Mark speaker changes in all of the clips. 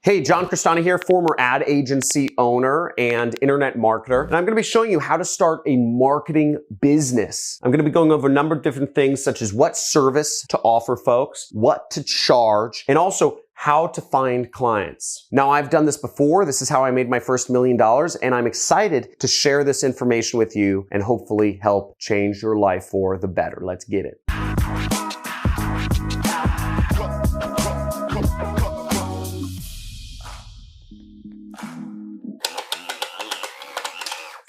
Speaker 1: Hey, Johncrestaniscam here, former ad agency owner and internet marketer. And I'm gonna be showing you how to start a marketing business. I'm gonna be going over a number of different things such as what service to offer folks, what to charge, and also how to find clients. Now, I've done this before. This is how I made my first $1 million, and I'm excited to share this information with you and hopefully help change your life for the better. Let's get it.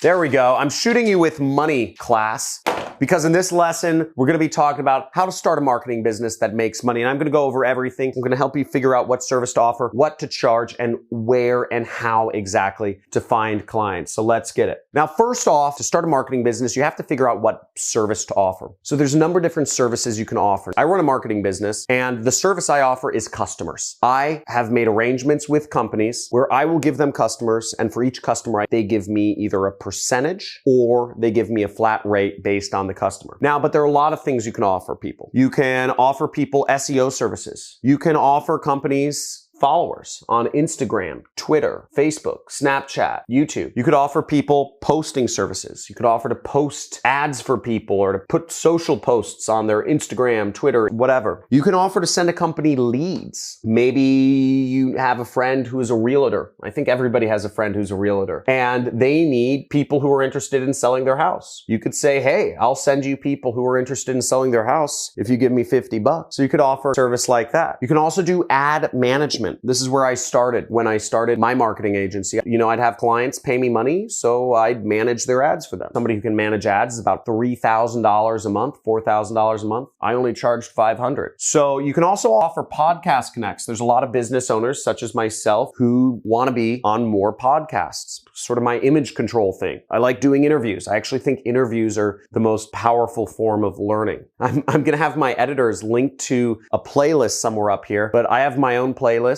Speaker 1: There we go. I'm shooting you with money, class, because in this lesson, we're going to be talking about how to start a marketing business that makes money. And I'm going to go over everything. I'm going to help you figure out what service to offer, what to charge, and where and how exactly to find clients. So let's get it. Now, first off, to start a marketing business, you have to figure out what service to offer. So there's a number of different services you can offer. I run a marketing business, and the service I offer is customers. I have made arrangements with companies where I will give them customers, and for each customer, they give me either a percentage or they give me a flat rate based on the customer. Now, but there are a lot of things you can offer people. You can offer people SEO services. You can offer companies followers on Instagram, Twitter, Facebook, Snapchat, YouTube. You could offer people posting services. You could offer to post ads for people or to put social posts on their Instagram, Twitter, whatever. You can offer to send a company leads. Maybe you have a friend who is a realtor. I think everybody has a friend who's a realtor, and they need people who are interested in selling their house. You could say, hey, I'll send you people who are interested in selling their house if you give me $50. So you could offer a service like that. You can also do ad management. This is where I started when I started my marketing agency. You know, I'd have clients pay me money, so I'd manage their ads for them. Somebody who can manage ads is about $3,000 a month, $4,000 a month. I only charged $500. So you can also offer podcast connects. There's a lot of business owners such as myself who want to be on more podcasts. Sort of my image control thing. I like doing interviews. I actually think interviews are the most powerful form of learning. I'm going to have my editors link to a playlist somewhere up here, but I have my own playlist.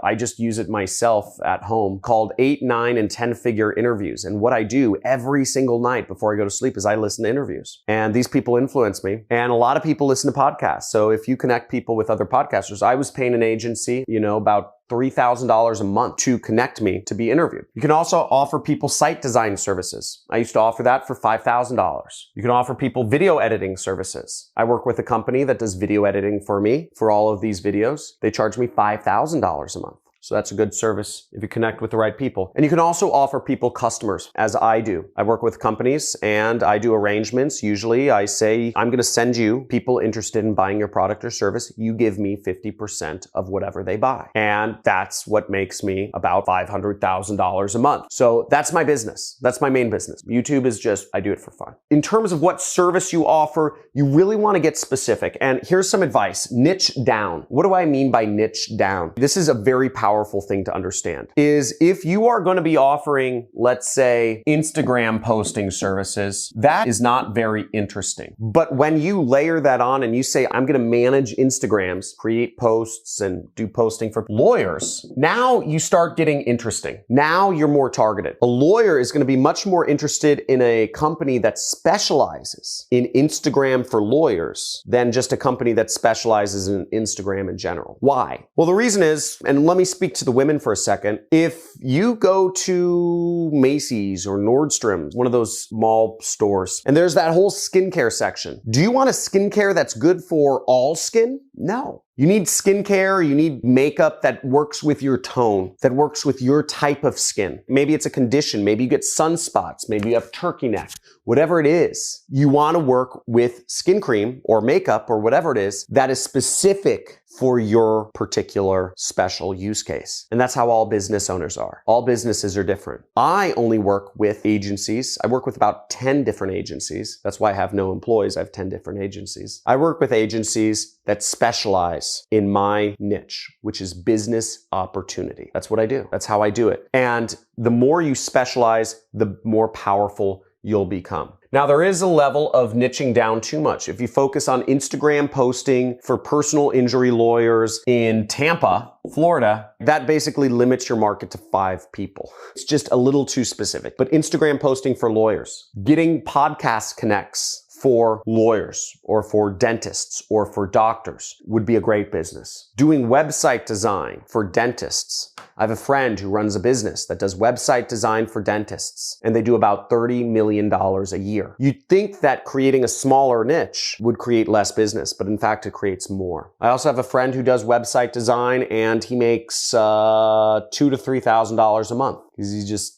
Speaker 1: I just use it myself at home called 8, 9, and 10-figure interviews. And what I do every single night before I go to sleep is I listen to interviews. And these people influence me. And a lot of people listen to podcasts. So if you connect people with other podcasters, I was paying an agency, about $3,000 a month to connect me to be interviewed. You can also offer people site design services. I used to offer that for $5,000. You can offer people video editing services. I work with a company that does video editing for me for all of these videos. They charge me $5,000 a month. So that's a good service if you connect with the right people. And you can also offer people customers, as I do. I work with companies and I do arrangements. Usually I say, I'm going to send you people interested in buying your product or service. You give me 50% of whatever they buy. And that's what makes me about $500,000 a month. So that's my business. That's my main business. YouTube is just, I do it for fun. In terms of what service you offer, you really want to get specific. And here's some advice. Niche down. What do I mean by niche down? This is a very powerful thing to understand is if you are going to be offering, let's say, Instagram posting services, that is not very interesting. But when you layer that on and you say, I'm going to manage Instagrams, create posts and do posting for lawyers, now you start getting interesting. Now you're more targeted. A lawyer is going to be much more interested in a company that specializes in Instagram for lawyers than just a company that specializes in Instagram in general. Why? Well, the reason is, and let me speak to the women for a second. If you go to Macy's or Nordstrom's, one of those mall stores, and there's that whole skincare section, do you want a skincare that's good for all skin? No. You need skincare, you need makeup that works with your tone, that works with your type of skin. Maybe it's a condition, maybe you get sunspots, maybe you have turkey neck, whatever it is. You want to work with skin cream or makeup or whatever it is that is specific for your particular special use case. And that's how all business owners are. All businesses are different. I only work with agencies. I work with about 10 different agencies. That's why I have no employees. I have 10 different agencies. I work with agencies that specialize in my niche, which is business opportunity. That's what I do. That's how I do it. And the more you specialize, the more powerful you'll become. Now, there is a level of niching down too much. If you focus on Instagram posting for personal injury lawyers in Tampa, Florida, that basically limits your market to 5 people. It's just a little too specific. But Instagram posting for lawyers, getting podcast connects for lawyers or for dentists or for doctors would be a great business. Doing website design for dentists. I have a friend who runs a business that does website design for dentists, and they do about $30 million a year. You'd think that creating a smaller niche would create less business, but in fact, it creates more. I also have a friend who does website design, and he makes $2,000 to $3,000 a month.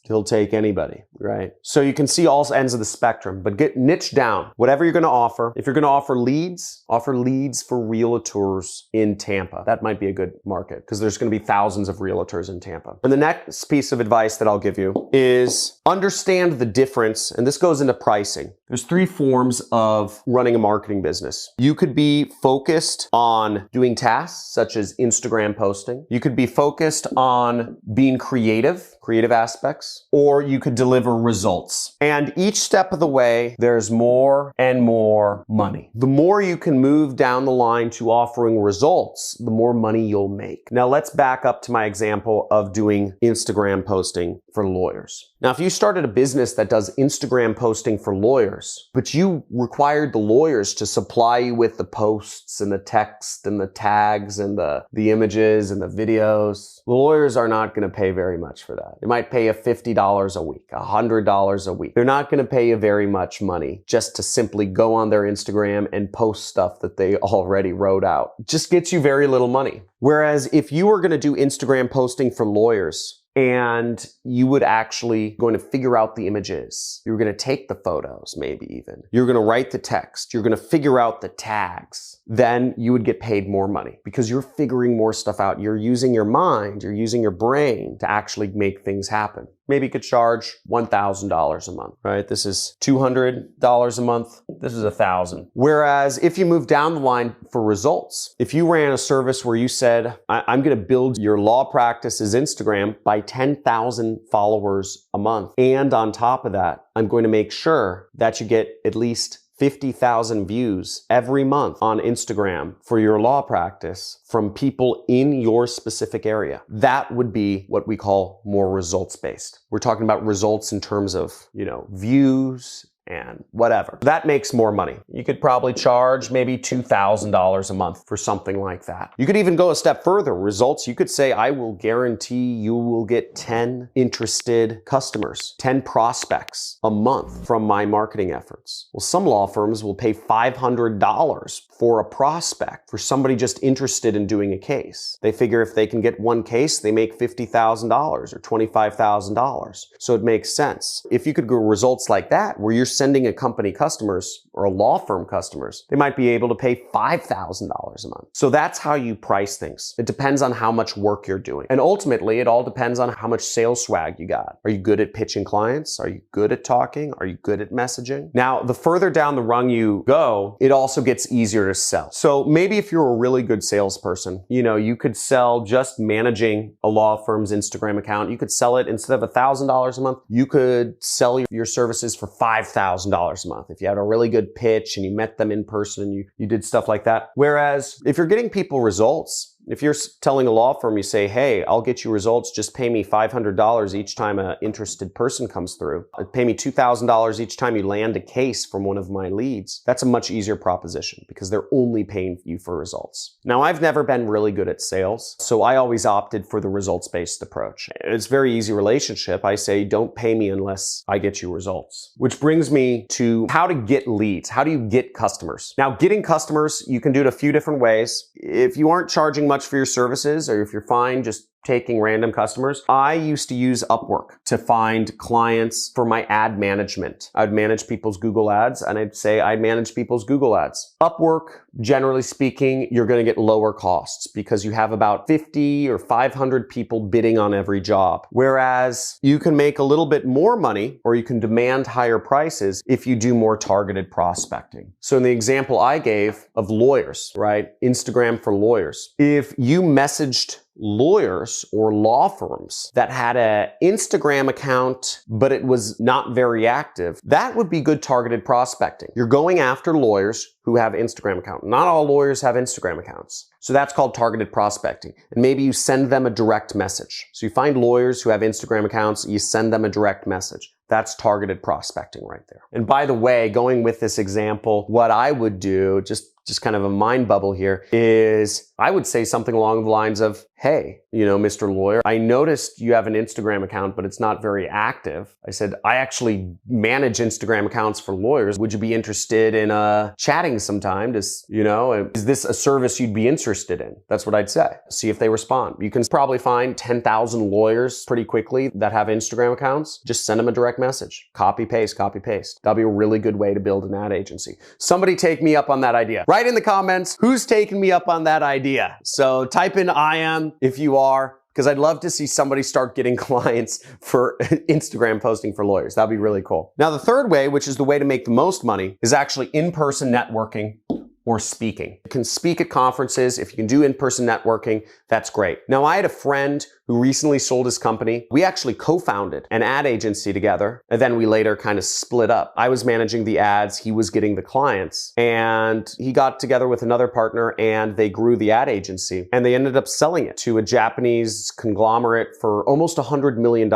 Speaker 1: He'll take anybody, right? So you can see all ends of the spectrum, but get niche down. Whatever you're gonna offer, if you're gonna offer leads for realtors in Tampa. That might be a good market because there's gonna be thousands of realtors in Tampa. And the next piece of advice that I'll give you is understand the difference, and this goes into pricing. There's 3 forms of running a marketing business. You could be focused on doing tasks such as Instagram posting. You could be focused on being creative aspects, or you could deliver results. And each step of the way, there's more and more money. The more you can move down the line to offering results, the more money you'll make. Now let's back up to my example of doing Instagram posting for lawyers. Now, if you started a business that does Instagram posting for lawyers, but you required the lawyers to supply you with the posts and the text and the tags and the images and the videos, the lawyers are not going to pay very much for that. They might pay you $50 a week, $100 a week. They're not going to pay you very much money just to simply go on their Instagram and post stuff that they already wrote out. It just gets you very little money. Whereas if you were going to do Instagram posting for lawyers, and you would actually going to figure out the images. You're going to take the photos, maybe even. You're going to write the text. You're going to figure out the tags. Then you would get paid more money because you're figuring more stuff out. You're using your mind. You're using your brain to actually make things happen. Maybe you could charge $1,000 a month, right? This is $200 a month. This is $1,000. Whereas if you move down the line for results, if you ran a service where you said, I'm going to build your law practice's Instagram by 10,000 followers a month. And on top of that, I'm going to make sure that you get at least 50,000 views every month on Instagram for your law practice from people in your specific area. That would be what we call more results-based. We're talking about results in terms of, views and whatever. That makes more money. You could probably charge maybe $2,000 a month for something like that. You could even go a step further. Results, you could say, I will guarantee you will get 10 interested customers, 10 prospects a month from my marketing efforts. Well, some law firms will pay $500 for a prospect, for somebody just interested in doing a case. They figure if they can get one case, they make $50,000 or $25,000. So it makes sense. If you could go results like that, where you're sending a company customers or a law firm customers, they might be able to pay $5,000 a month. So that's how you price things. It depends on how much work you're doing. And ultimately, it all depends on how much sales swag you got. Are you good at pitching clients? Are you good at talking? Are you good at messaging? Now, the further down the rung you go, it also gets easier to sell. So maybe if you're a really good salesperson, you could sell just managing a law firm's Instagram account. You could sell it instead of $1,000 a month. You could sell your services for $5,000 a month. If you had a really good pitch and you met them in person and you did stuff like that. Whereas if you're getting people results, if you're telling a law firm, you say, hey, I'll get you results, just pay me $500 each time an interested person comes through. Pay me $2,000 each time you land a case from one of my leads. That's a much easier proposition because they're only paying you for results. Now, I've never been really good at sales, so I always opted for the results-based approach. It's a very easy relationship. I say, don't pay me unless I get you results. Which brings me to how to get leads. How do you get customers? Now, getting customers, you can do it a few different ways. If you aren't charging much for your services, or if you're fine just taking random customers, I used to use Upwork to find clients for my ad management. I'd manage people's Google ads, and I'd say I'd manage people's Google ads. Upwork, generally speaking, you're going to get lower costs because you have about 50 or 500 people bidding on every job. Whereas you can make a little bit more money, or you can demand higher prices if you do more targeted prospecting. So in the example I gave of lawyers, right? Instagram for lawyers. If you messaged lawyers or law firms that had an Instagram account, but it was not very active, that would be good targeted prospecting. You're going after lawyers, who have Instagram accounts. Not all lawyers have Instagram accounts. So that's called targeted prospecting. And maybe you send them a direct message. So you find lawyers who have Instagram accounts, you send them a direct message. That's targeted prospecting right there. And by the way, going with this example, what I would do, just kind of a mind bubble here, is I would say something along the lines of, hey, Mr. Lawyer, I noticed you have an Instagram account, but it's not very active. I said, I actually manage Instagram accounts for lawyers. Would you be interested in chatting sometime? Is this a service you'd be interested in? That's what I'd say. See if they respond. You can probably find 10,000 lawyers pretty quickly that have Instagram accounts. Just send them a direct message. Copy, paste, copy, paste. That'll be a really good way to build an ad agency. Somebody take me up on that idea. Write in the comments who's taking me up on that idea. So type in I am if you are, because I'd love to see somebody start getting clients for Instagram posting for lawyers. That'd be really cool. Now, the third way, which is the way to make the most money, is actually in-person networking or speaking. You can speak at conferences. If you can do in-person networking, that's great. Now, I had a friend who recently sold his company. We actually co-founded an ad agency together, and then we later kind of split up. I was managing the ads, he was getting the clients, and he got together with another partner and they grew the ad agency, and they ended up selling it to a Japanese conglomerate for almost $100 million.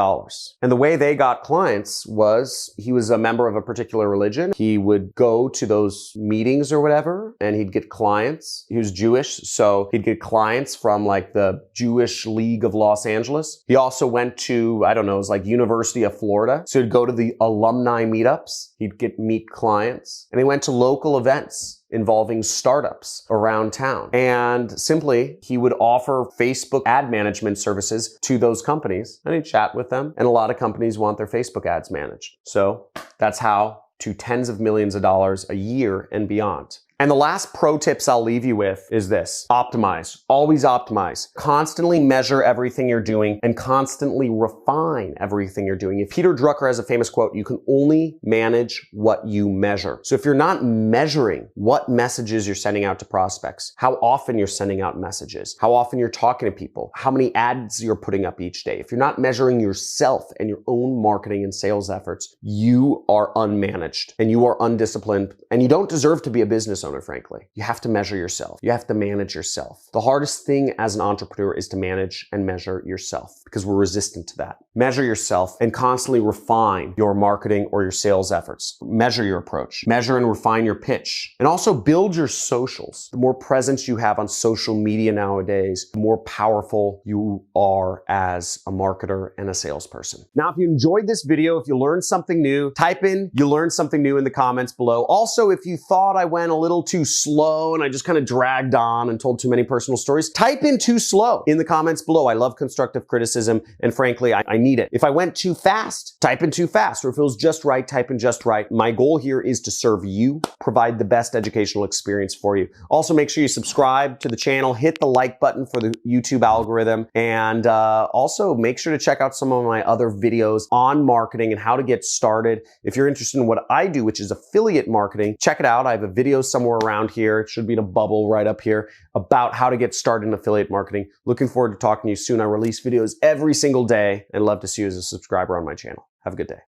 Speaker 1: And the way they got clients was he was a member of a particular religion. He would go to those meetings or whatever, and he'd get clients. He was Jewish, so he'd get clients from like the Jewish League of Los Angeles. He also went to, it was like University of Florida. So he'd go to the alumni meetups. He'd meet clients. And he went to local events involving startups around town. And simply, he would offer Facebook ad management services to those companies, and he'd chat with them. And a lot of companies want their Facebook ads managed. So that's how to tens of millions of dollars a year and beyond. And the last pro tips I'll leave you with is this. Optimize. Always optimize. Constantly measure everything you're doing and constantly refine everything you're doing. If Peter Drucker has a famous quote, you can only manage what you measure. So if you're not measuring what messages you're sending out to prospects, how often you're sending out messages, how often you're talking to people, how many ads you're putting up each day, if you're not measuring yourself and your own marketing and sales efforts, you are unmanaged and you are undisciplined and you don't deserve to be a business owner, frankly. You have to measure yourself. You have to manage yourself. The hardest thing as an entrepreneur is to manage and measure yourself because we're resistant to that. Measure yourself and constantly refine your marketing or your sales efforts. Measure your approach. Measure and refine your pitch. And also build your socials. The more presence you have on social media nowadays, the more powerful you are as a marketer and a salesperson. Now, if you enjoyed this video, if you learned something new, type in you learned something new in the comments below. Also, if you thought I went a little too slow and I just kind of dragged on and told too many personal stories, type in too slow in the comments below. I love constructive criticism, and frankly, I need it. If I went too fast, type in too fast, or if it was just right, type in just right. My goal here is to serve you, provide the best educational experience for you. Also, make sure you subscribe to the channel, hit the like button for the YouTube algorithm, and also make sure to check out some of my other videos on marketing and how to get started. If you're interested in what I do, which is affiliate marketing, check it out. I have a video somewhere around here. It should be in a bubble right up here about how to get started in affiliate marketing. Looking forward to talking to you soon. I release videos every single day and love to see you as a subscriber on my channel. Have a good day.